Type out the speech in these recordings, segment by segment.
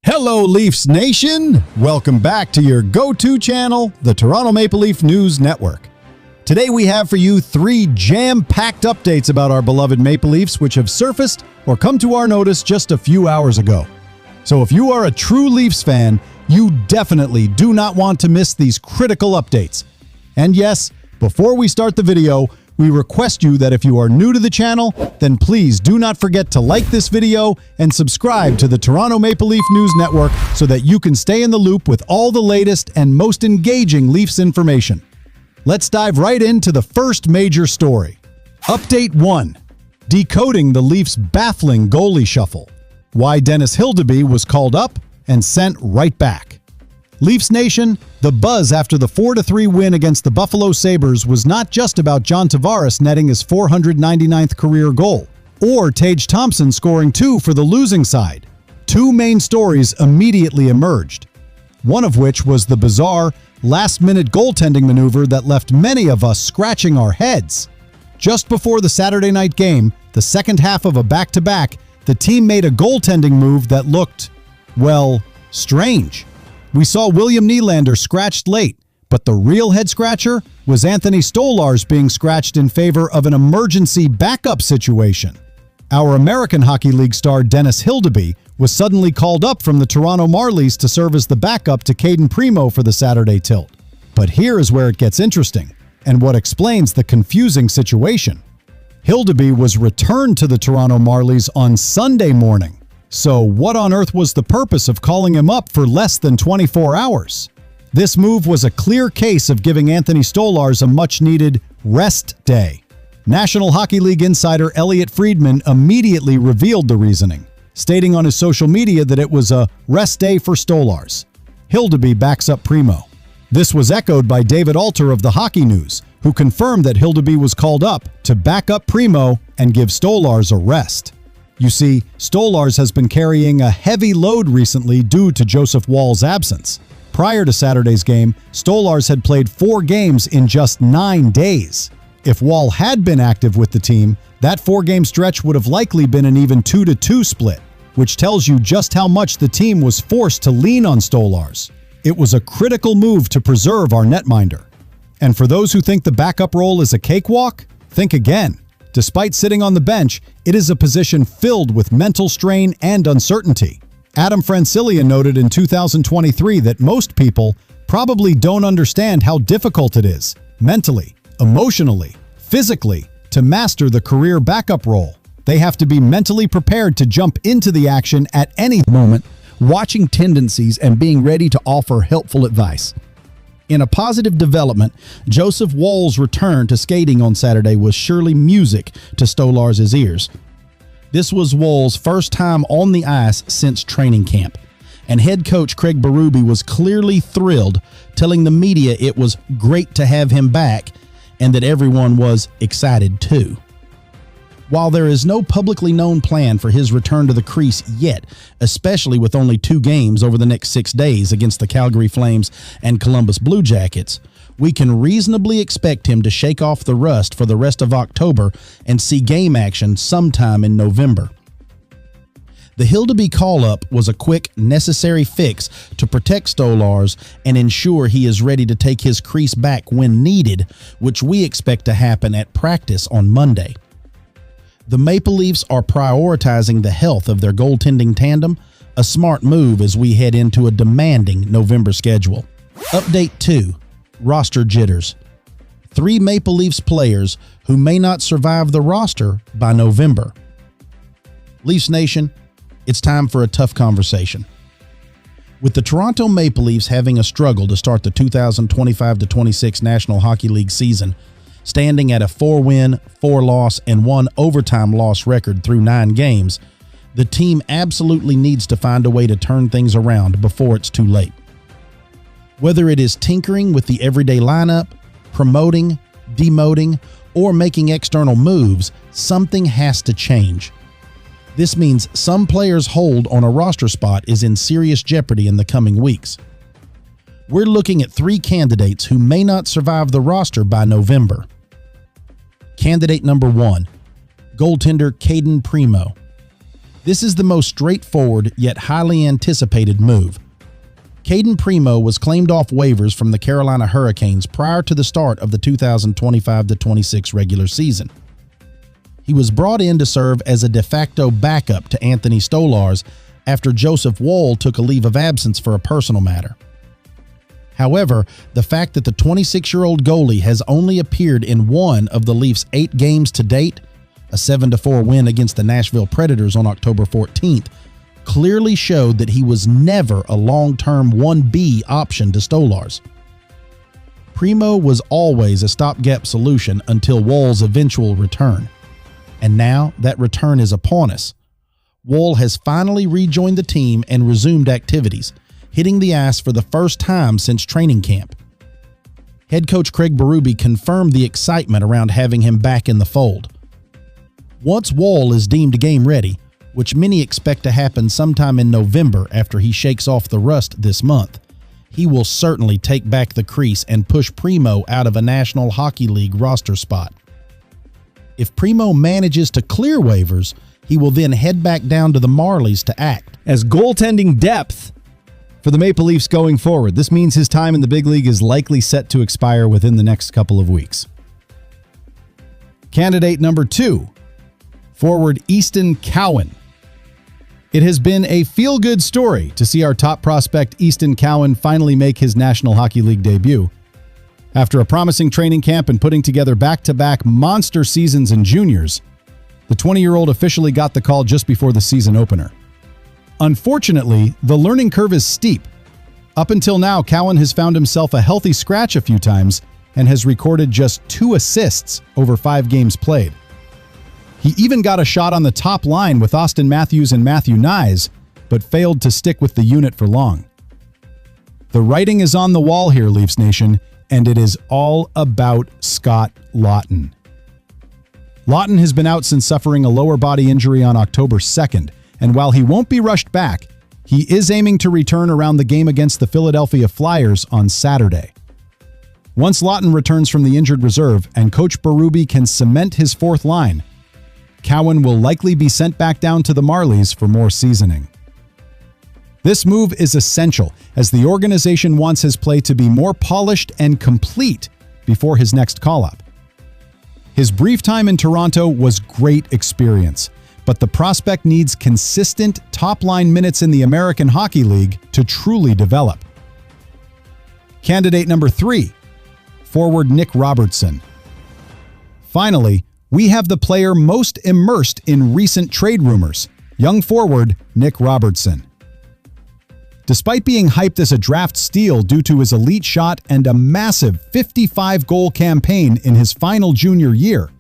Hello, Leafs Nation! Welcome back to your go-to channel, the Toronto Maple Leaf News Network. Today we have for you 3 jam-packed updates about our beloved Maple Leafs which have surfaced or come to our notice just a few hours ago. So if you are a true Leafs fan, you definitely do not want to miss these critical updates. And yes, before we start the video, we request you that if you are new to the channel, then please do not forget to like this video and subscribe to the Toronto Maple Leaf News Network so that you can stay in the loop with all the latest and most engaging Leafs information. Let's dive right into the first major story. Update 1. Decoding the Leafs' baffling goalie shuffle. Why Dennis Hildeby was called up and sent right back. Leafs Nation, the buzz after the 4-3 win against the Buffalo Sabres was not just about John Tavares netting his 499th career goal, or Tage Thompson scoring 2 for the losing side. 2 main stories immediately emerged, one of which was the bizarre, last-minute goaltending maneuver that left many of us scratching our heads. Just before the Saturday night game, the second half of a back-to-back, the team made a goaltending move that looked, well, strange. We saw William Nylander scratched late, but the real head-scratcher was Anthony Stolarz being scratched in favor of an emergency backup situation. Our American Hockey League star Dennis Hildeby was suddenly called up from the Toronto Marlies to serve as the backup to Caden Primo for the Saturday tilt. But here is where it gets interesting, and what explains the confusing situation. Hildeby was returned to the Toronto Marlies on Sunday morning. So what on earth was the purpose of calling him up for less than 24 hours? This move was a clear case of giving Anthony Stolarz a much-needed rest day. National Hockey League insider Elliotte Friedman immediately revealed the reasoning, stating on his social media that it was a rest day for Stolarz. Hildeby backs up Primo. This was echoed by David Alter of the Hockey News, who confirmed that Hildeby was called up to back up Primo and give Stolarz a rest. You see, Stolarz has been carrying a heavy load recently due to Joseph Woll's absence. Prior to Saturday's game, Stolarz had played 4 games in just 9 days. If Woll had been active with the team, that 4-game stretch would have likely been an even 2-2 split, which tells you just how much the team was forced to lean on Stolarz. It was a critical move to preserve our netminder. And for those who think the backup role is a cakewalk, think again. Despite sitting on the bench, it is a position filled with mental strain and uncertainty. Adam Francilia noted in 2023 that most people probably don't understand how difficult it is, mentally, emotionally, physically, to master the career backup role. They have to be mentally prepared to jump into the action at any moment, watching tendencies and being ready to offer helpful advice. In a positive development, Joseph Woll's return to skating on Saturday was surely music to Stolarz's ears. This was Woll's first time on the ice since training camp, and head coach Craig Berube was clearly thrilled, telling the media it was great to have him back and that everyone was excited too. While there is no publicly known plan for his return to the crease yet, especially with only 2 games over the next 6 days against the Calgary Flames and Columbus Blue Jackets, we can reasonably expect him to shake off the rust for the rest of October and see game action sometime in November. The Hildeby call-up was a quick, necessary fix to protect Stolarz and ensure he is ready to take his crease back when needed, which we expect to happen at practice on Monday. The Maple Leafs are prioritizing the health of their goaltending tandem, a smart move as we head into a demanding November schedule. Update 2. Roster jitters. 3 Maple Leafs players who may not survive the roster by November. Leafs Nation, it's time for a tough conversation. With the Toronto Maple Leafs having a struggle to start the 2025-26 National Hockey League season, standing at a 4-win, 4-loss, and 1 overtime loss record through 9 games, the team absolutely needs to find a way to turn things around before it's too late. Whether it is tinkering with the everyday lineup, promoting, demoting, or making external moves, something has to change. This means some players' hold on a roster spot is in serious jeopardy in the coming weeks. We're looking at 3 candidates who may not survive the roster by November. Candidate number 1, goaltender Caden Primo. This is the most straightforward yet highly anticipated move. Caden Primo was claimed off waivers from the Carolina Hurricanes prior to the start of the 2025-26 regular season. He was brought in to serve as a de facto backup to Anthony Stolarz after Joseph Woll took a leave of absence for a personal matter. However, the fact that the 26-year-old goalie has only appeared in one of the Leafs' 8 games to date, a 7-4 win against the Nashville Predators on October 14th, clearly showed that he was never a long-term 1B option to Stolarz. Primo was always a stopgap solution until Woll's eventual return. And now that return is upon us. Woll has finally rejoined the team and resumed activities, hitting the ice for the first time since training camp. Head coach Craig Berube confirmed the excitement around having him back in the fold. Once Woll is deemed game ready, which many expect to happen sometime in November after he shakes off the rust this month, he will certainly take back the crease and push Primo out of a National Hockey League roster spot. If Primo manages to clear waivers, he will then head back down to the Marlies to act as goaltending depth for the Maple Leafs going forward. This means his time in the big league is likely set to expire within the next couple of weeks. Candidate number 2, forward Easton Cowan. It has been a feel-good story to see our top prospect Easton Cowan finally make his National Hockey League debut. After a promising training camp and putting together back-to-back monster seasons in juniors, the 20-year-old officially got the call just before the season opener. Unfortunately, the learning curve is steep. Up until now, Cowan has found himself a healthy scratch a few times and has recorded just 2 assists over 5 games played. He even got a shot on the top line with Austin Matthews and Matthew Nyes, but failed to stick with the unit for long. The writing is on the wall here, Leafs Nation, and it is all about Scott Laughton. Laughton has been out since suffering a lower body injury on October 2nd, and while he won't be rushed back, he is aiming to return around the game against the Philadelphia Flyers on Saturday. Once Laughton returns from the injured reserve and Coach Berube can cement his 4th line, Cowan will likely be sent back down to the Marlies for more seasoning. This move is essential as the organization wants his play to be more polished and complete before his next call-up. His brief time in Toronto was great experience, but the prospect needs consistent top-line minutes in the American Hockey League to truly develop. Candidate number 3, forward Nick Robertson. Finally, we have the player most immersed in recent trade rumors, young forward Nick Robertson. Despite being hyped as a draft steal due to his elite shot and a massive 55-goal campaign in his final junior year,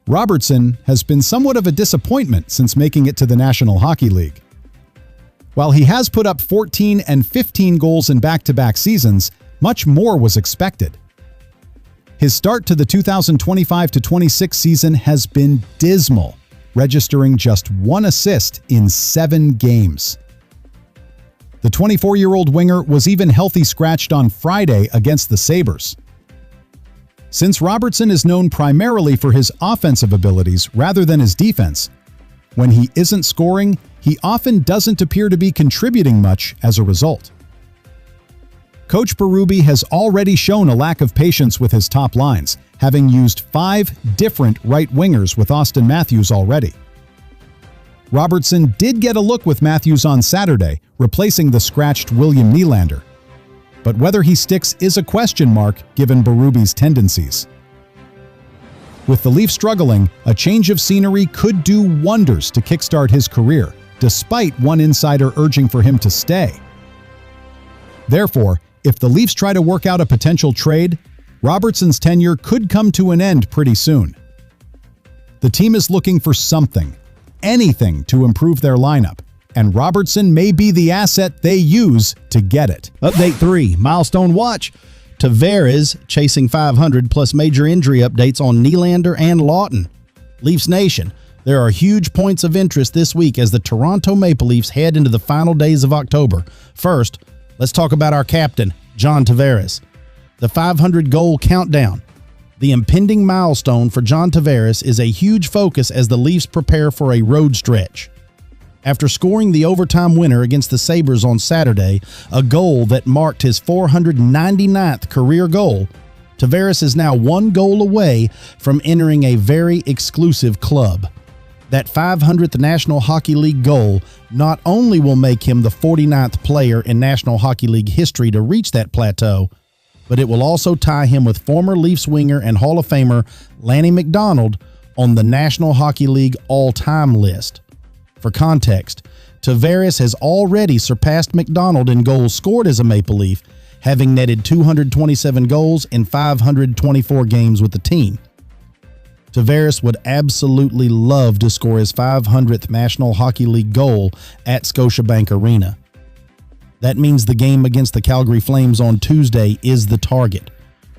Robertson has been somewhat of a disappointment since making it to the National Hockey League. While he has put up 14 and 15 goals in back-to-back seasons, much more was expected. His start to the 2025-26 season has been dismal, registering just 1 assist in 7 games. The 24-year-old winger was even healthy scratched on Friday against the Sabres. Since Robertson is known primarily for his offensive abilities rather than his defense, when he isn't scoring, he often doesn't appear to be contributing much as a result. Coach Berube has already shown a lack of patience with his top lines, having used 5 different right wingers with Austin Matthews already. Robertson did get a look with Matthews on Saturday, replacing the scratched William Nylander. But whether he sticks is a question mark given Berube's tendencies. With the Leafs struggling, a change of scenery could do wonders to kickstart his career, despite one insider urging for him to stay. Therefore, if the Leafs try to work out a potential trade, Robertson's tenure could come to an end pretty soon. The team is looking for something, anything to improve their lineup, and Robertson may be the asset they use to get it. Update 3, Milestone Watch. Tavares chasing 500 plus major injury updates on Nylander and Laughton. Leafs Nation, there are huge points of interest this week as the Toronto Maple Leafs head into the final days of October. First, let's talk about our captain, John Tavares. The 500-goal countdown. The impending milestone for John Tavares is a huge focus as the Leafs prepare for a road stretch. After scoring the overtime winner against the Sabres on Saturday, a goal that marked his 499th career goal, Tavares is now one goal away from entering a very exclusive club. That 500th National Hockey League goal not only will make him the 49th player in National Hockey League history to reach that plateau, but it will also tie him with former Leafs winger and Hall of Famer Lanny McDonald on the National Hockey League all-time list. For context, Tavares has already surpassed McDonald in goals scored as a Maple Leaf, having netted 227 goals in 524 games with the team. Tavares would absolutely love to score his 500th National Hockey League goal at Scotiabank Arena. That means the game against the Calgary Flames on Tuesday is the target.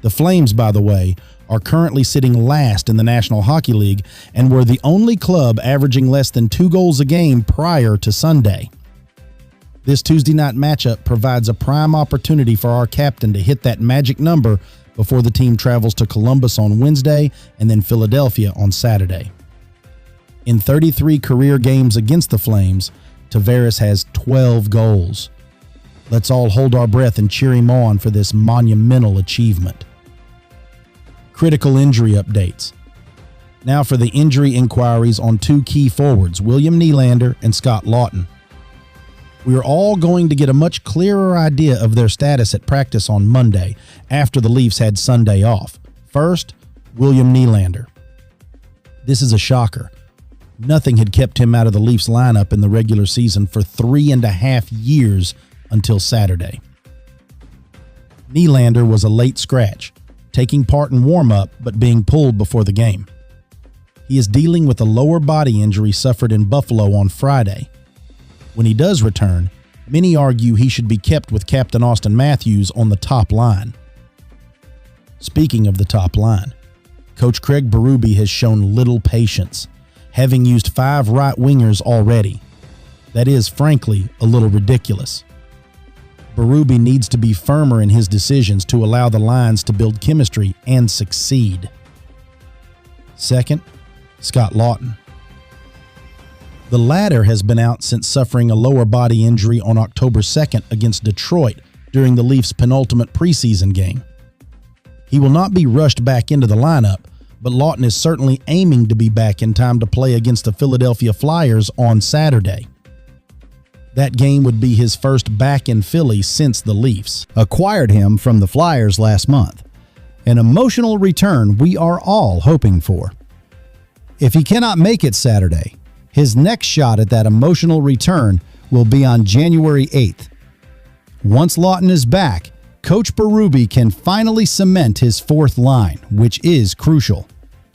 The Flames, by the way, are currently sitting last in the National Hockey League and were the only club averaging less than 2 goals a game prior to Sunday. This Tuesday night matchup provides a prime opportunity for our captain to hit that magic number before the team travels to Columbus on Wednesday and then Philadelphia on Saturday. In 33 career games against the Flames, Tavares has 12 goals. Let's all hold our breath and cheer him on for this monumental achievement. Critical injury updates. Now for the injury inquiries on 2 key forwards, William Nylander and Scott Laughton. We are all going to get a much clearer idea of their status at practice on Monday, after the Leafs had Sunday off. First, William Nylander. This is a shocker. Nothing had kept him out of the Leafs lineup in the regular season for 3.5 years until Saturday. Nylander was a late scratch, taking part in warm-up but being pulled before the game. He is dealing with a lower body injury suffered in Buffalo on Friday. When he does return, many argue he should be kept with Captain Austin Matthews on the top line. Speaking of the top line, Coach Craig Berube has shown little patience, having used 5 right wingers already. That is, frankly, a little ridiculous. Berube needs to be firmer in his decisions to allow the lines to build chemistry and succeed. Second, Scott Laughton. The latter has been out since suffering a lower body injury on October 2nd against Detroit during the Leafs' penultimate preseason game. He will not be rushed back into the lineup, but Laughton is certainly aiming to be back in time to play against the Philadelphia Flyers on Saturday. That game would be his first back in Philly since the Leafs acquired him from the Flyers last month. An emotional return we are all hoping for. If he cannot make it Saturday, his next shot at that emotional return will be on January 8th. Once Laughton is back, Coach Berube can finally cement his 4th line, which is crucial.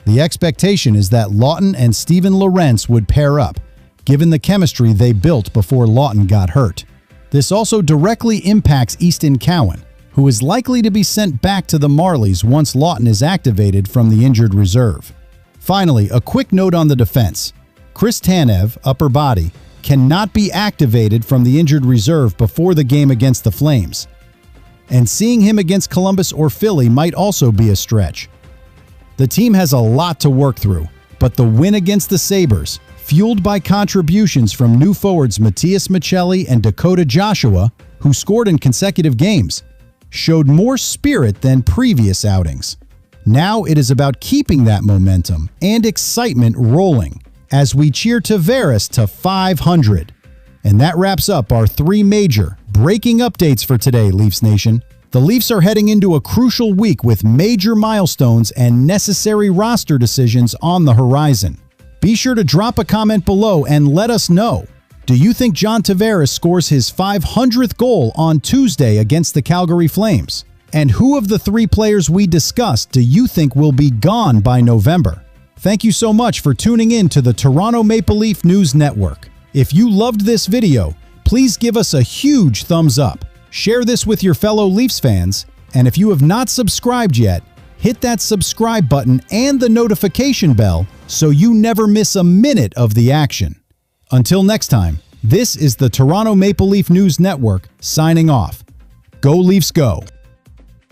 The expectation is that Laughton and Steven Lorentz would pair up, given the chemistry they built before Laughton got hurt. This also directly impacts Easton Cowan, who is likely to be sent back to the Marlies once Laughton is activated from the injured reserve. Finally, a quick note on the defense. Chris Tanev, upper body, cannot be activated from the injured reserve before the game against the Flames. And seeing him against Columbus or Philly might also be a stretch. The team has a lot to work through, but the win against the Sabres, fueled by contributions from new forwards Matias Michelli and Dakota Joshua, who scored in consecutive games, showed more spirit than previous outings. Now it is about keeping that momentum and excitement rolling as we cheer Tavares to 500. And that wraps up our 3 major breaking updates for today, Leafs Nation. The Leafs are heading into a crucial week with major milestones and necessary roster decisions on the horizon. Be sure to drop a comment below and let us know. Do you think John Tavares scores his 500th goal on Tuesday against the Calgary Flames? And who of the 3 players we discussed do you think will be gone by November? Thank you so much for tuning in to the Toronto Maple Leaf News Network. If you loved this video, please give us a huge thumbs up. Share this with your fellow Leafs fans, and if you have not subscribed yet, hit that subscribe button and the notification bell so you never miss a minute of the action. Until next time, this is the Toronto Maple Leaf News Network signing off. Go Leafs go!